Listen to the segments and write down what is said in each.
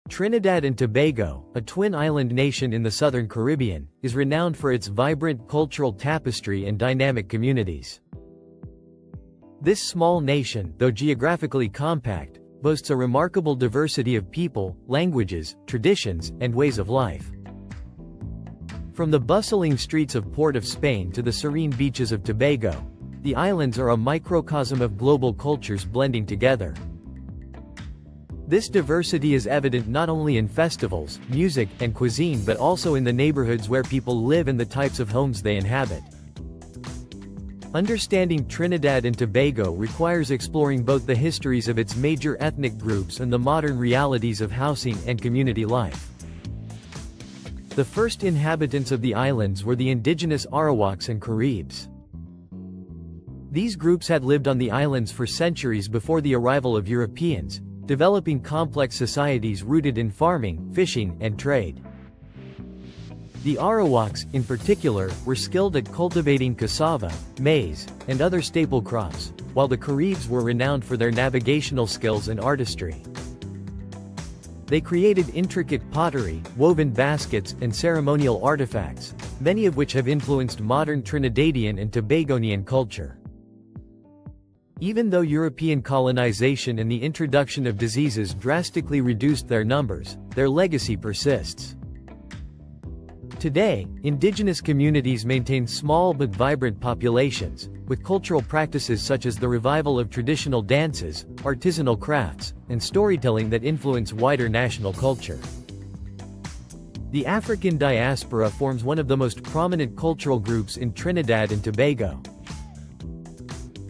Trinidad and Tobago, a twin island nation in the southern Caribbean, is renowned for its vibrant cultural tapestry and dynamic communities. This small nation, though geographically compact, boasts a remarkable diversity of people, languages, traditions, and ways of life. From the bustling streets of Port of Spain to the serene beaches of Tobago, the islands are a microcosm of global cultures blending together. This diversity is evident not only in festivals, music, and cuisine but also in the neighborhoods where people live and the types of homes they inhabit. Understanding Trinidad and Tobago requires exploring both the histories of its major ethnic groups and the modern realities of housing and community life. The first inhabitants of the islands were the indigenous Arawaks and Caribs. These groups had lived on the islands for centuries before the arrival of Europeans, developing complex societies rooted in farming, fishing, and trade. The Arawaks, in particular, were skilled at cultivating cassava, maize, and other staple crops, while the Caribs were renowned for their navigational skills and artistry. They created intricate pottery, woven baskets, and ceremonial artifacts, many of which have influenced modern Trinidadian and Tobagonian culture. Even though European colonization and the introduction of diseases drastically reduced their numbers, their legacy persists. Today, indigenous communities maintain small but vibrant populations, with cultural practices such as the revival of traditional dances, artisanal crafts, and storytelling that influence wider national culture. The African diaspora forms one of the most prominent cultural groups in Trinidad and Tobago.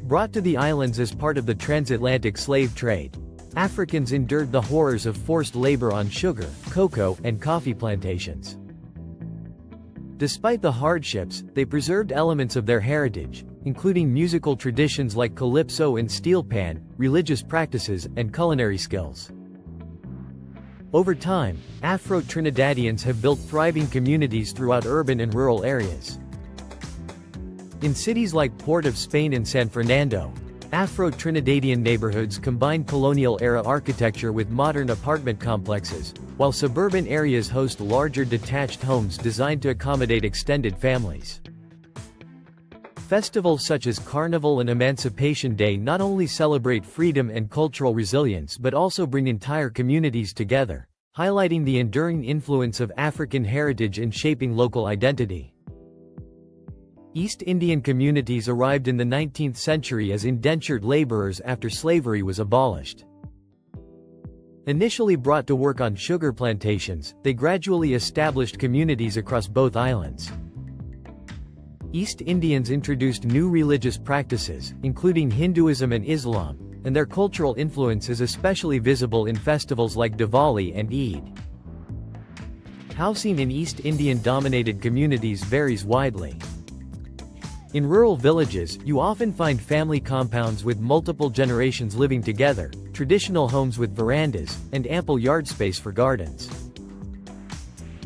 Brought to the islands as part of the transatlantic slave trade, Africans endured the horrors of forced labor on sugar, cocoa, and coffee plantations. Despite the hardships, they preserved elements of their heritage, including musical traditions like calypso and steel pan, religious practices, and culinary skills. Over time, Afro-Trinidadians have built thriving communities throughout urban and rural areas. In cities like Port of Spain and San Fernando, Afro-Trinidadian neighborhoods combine colonial-era architecture with modern apartment complexes, while suburban areas host larger detached homes designed to accommodate extended families. Festivals such as Carnival and Emancipation Day not only celebrate freedom and cultural resilience but also bring entire communities together, highlighting the enduring influence of African heritage in shaping local identity. East Indian communities arrived in the 19th century as indentured laborers after slavery was abolished. Initially brought to work on sugar plantations, they gradually established communities across both islands. East Indians introduced new religious practices, including Hinduism and Islam, and their cultural influence is especially visible in festivals like Diwali and Eid. Housing in East Indian-dominated communities varies widely. In rural villages, you often find family compounds with multiple generations living together, traditional homes with verandas, and ample yard space for gardens.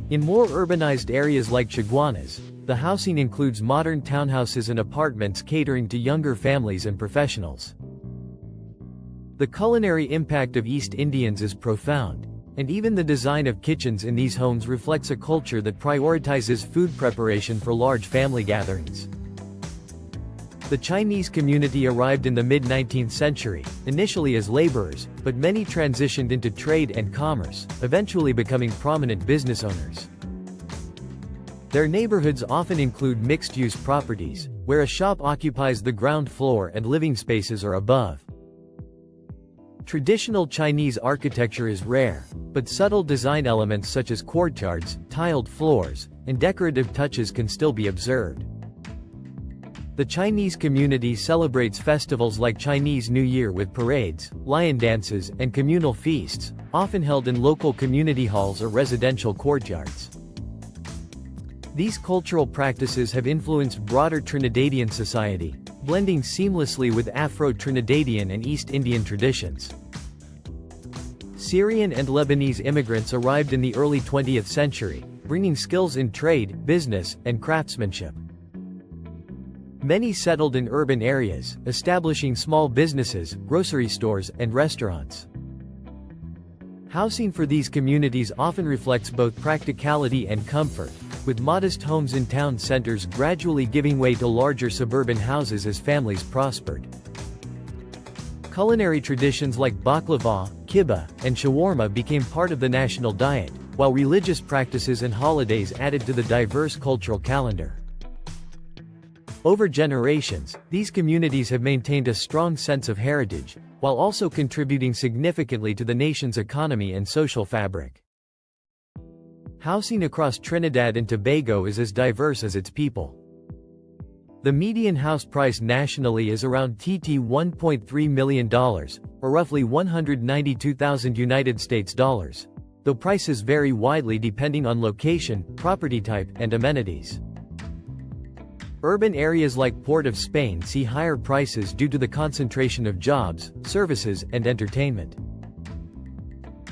In more urbanized areas like Chaguanas, the housing includes modern townhouses and apartments catering to younger families and professionals. The culinary impact of East Indians is profound, and even the design of kitchens in these homes reflects a culture that prioritizes food preparation for large family gatherings. The Chinese community arrived in the mid-19th century, initially as laborers, but many transitioned into trade and commerce, eventually becoming prominent business owners. Their neighborhoods often include mixed-use properties, where a shop occupies the ground floor and living spaces are above. Traditional Chinese architecture is rare, but subtle design elements such as courtyards, tiled floors, and decorative touches can still be observed. The Chinese community celebrates festivals like Chinese New Year with parades, lion dances, and communal feasts, often held in local community halls or residential courtyards. These cultural practices have influenced broader Trinidadian society, blending seamlessly with Afro-Trinidadian and East Indian traditions. Syrian and Lebanese immigrants arrived in the early 20th century, bringing skills in trade, business, and craftsmanship. Many settled in urban areas, establishing small businesses, grocery stores, and restaurants. Housing for these communities often reflects both practicality and comfort, with modest homes in town centers gradually giving way to larger suburban houses as families prospered. Culinary traditions like baklava, kibbeh, and shawarma became part of the national diet, while religious practices and holidays added to the diverse cultural calendar. Over generations, these communities have maintained a strong sense of heritage, while also contributing significantly to the nation's economy and social fabric. Housing across Trinidad and Tobago is as diverse as its people. The median house price nationally is around $1.3 million, or roughly $192,000, though prices vary widely depending on location, property type, and amenities. Urban areas like Port of Spain see higher prices due to the concentration of jobs, services, and entertainment.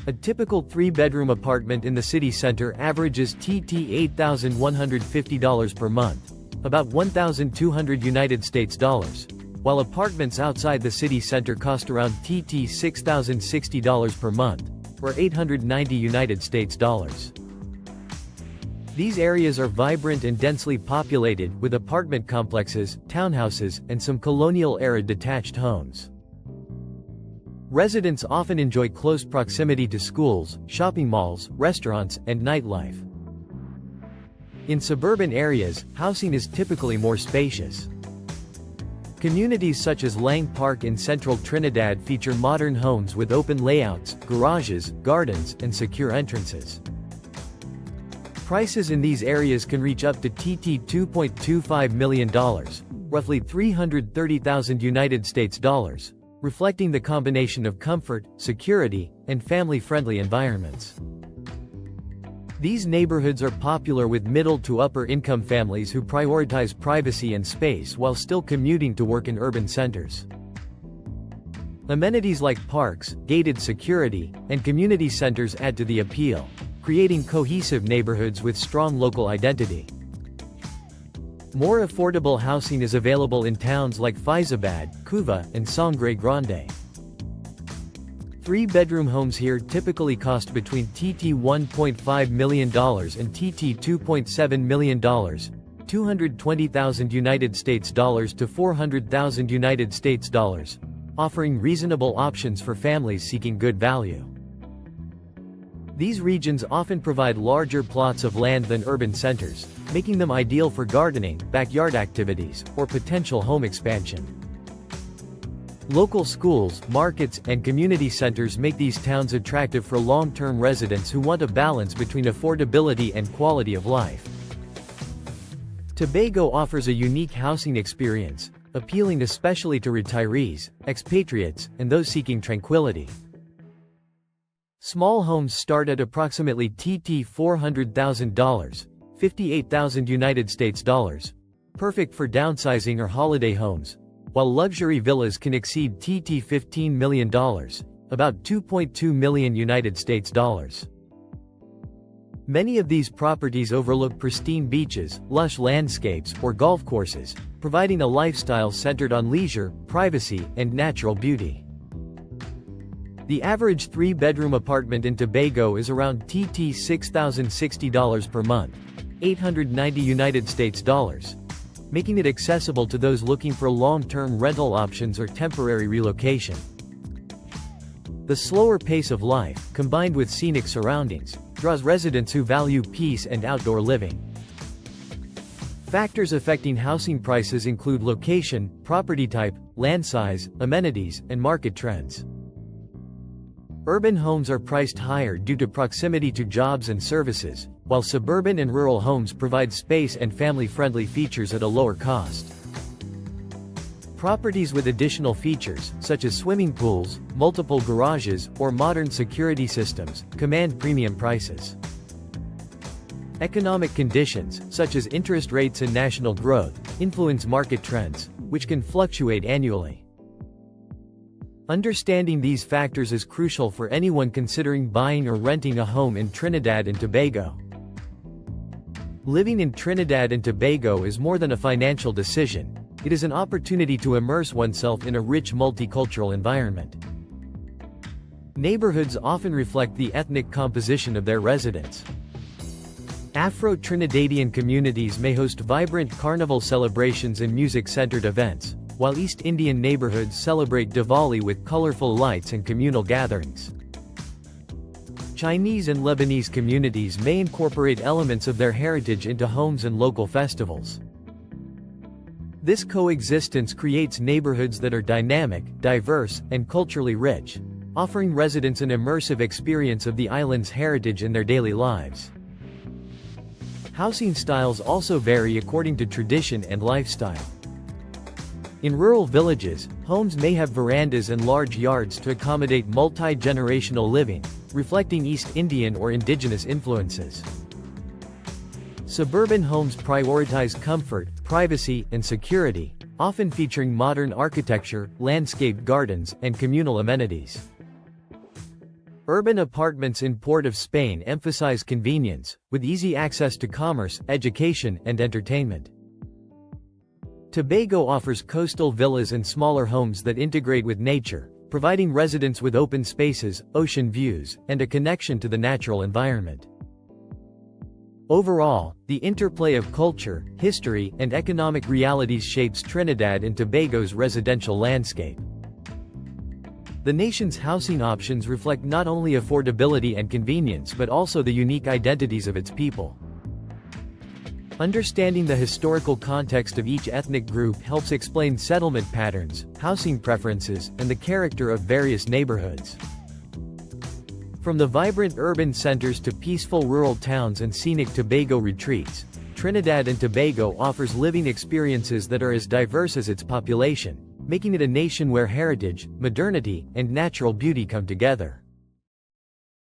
A typical three-bedroom apartment in the city center averages $8,150 per month, about $1,200, while apartments outside the city center cost around $6,060 per month, or $890. These areas are vibrant and densely populated with apartment complexes, townhouses, and some colonial-era detached homes. Residents often enjoy close proximity to schools, shopping malls, restaurants, and nightlife. In suburban areas, housing is typically more spacious. Communities such as Lang Park in central Trinidad feature modern homes with open layouts, garages, gardens, and secure entrances. Prices in these areas can reach up to $2.25 million, roughly $330,000, reflecting the combination of comfort, security, and family-friendly environments. These neighborhoods are popular with middle to upper-income families who prioritize privacy and space while still commuting to work in urban centers. Amenities like parks, gated security, and community centers add to the appeal, creating cohesive neighborhoods with strong local identity. More affordable housing is available in towns like Faizabad, Cuva, and Sangre Grande. Three-bedroom homes here typically cost between $1.5 million and $2.7 million, $220,000 to $400,000, offering reasonable options for families seeking good value. These regions often provide larger plots of land than urban centers, making them ideal for gardening, backyard activities, or potential home expansion. Local schools, markets, and community centers make these towns attractive for long-term residents who want a balance between affordability and quality of life. Tobago offers a unique housing experience, appealing especially to retirees, expatriates, and those seeking tranquility. Small homes start at approximately $400,000, $58,000, perfect for downsizing or holiday homes, while luxury villas can exceed $15 million, about $2.2 million. Many of these properties overlook pristine beaches, lush landscapes, or golf courses, providing a lifestyle centered on leisure, privacy, and natural beauty. The average three-bedroom apartment in Tobago is around $6,060 per month, $890, making it accessible to those looking for long-term rental options or temporary relocation. The slower pace of life, combined with scenic surroundings, draws residents who value peace and outdoor living. Factors affecting housing prices include location, property type, land size, amenities, and market trends. Urban homes are priced higher due to proximity to jobs and services, while suburban and rural homes provide space and family-friendly features at a lower cost. Properties with additional features, such as swimming pools, multiple garages, or modern security systems, command premium prices. Economic conditions, such as interest rates and national growth, influence market trends, which can fluctuate annually. Understanding these factors is crucial for anyone considering buying or renting a home in Trinidad and Tobago. Living in Trinidad and Tobago is more than a financial decision, it is an opportunity to immerse oneself in a rich multicultural environment. Neighborhoods often reflect the ethnic composition of their residents. Afro-Trinidadian communities may host vibrant carnival celebrations and music-centered events, while East Indian neighborhoods celebrate Diwali with colorful lights and communal gatherings. Chinese and Lebanese communities may incorporate elements of their heritage into homes and local festivals. This coexistence creates neighborhoods that are dynamic, diverse, and culturally rich, offering residents an immersive experience of the island's heritage in their daily lives. Housing styles also vary according to tradition and lifestyle. In rural villages, homes may have verandas and large yards to accommodate multi-generational living, reflecting East Indian or indigenous influences. Suburban homes prioritize comfort, privacy, and security, often featuring modern architecture, landscaped gardens, and communal amenities. Urban apartments in Port of Spain emphasize convenience, with easy access to commerce, education, and entertainment. Tobago offers coastal villas and smaller homes that integrate with nature, providing residents with open spaces, ocean views, and a connection to the natural environment. Overall, the interplay of culture, history, and economic realities shapes Trinidad and Tobago's residential landscape. The nation's housing options reflect not only affordability and convenience but also the unique identities of its people. Understanding the historical context of each ethnic group helps explain settlement patterns, housing preferences, and the character of various neighborhoods. From the vibrant urban centers to peaceful rural towns and scenic Tobago retreats, Trinidad and Tobago offers living experiences that are as diverse as its population, making it a nation where heritage, modernity, and natural beauty come together.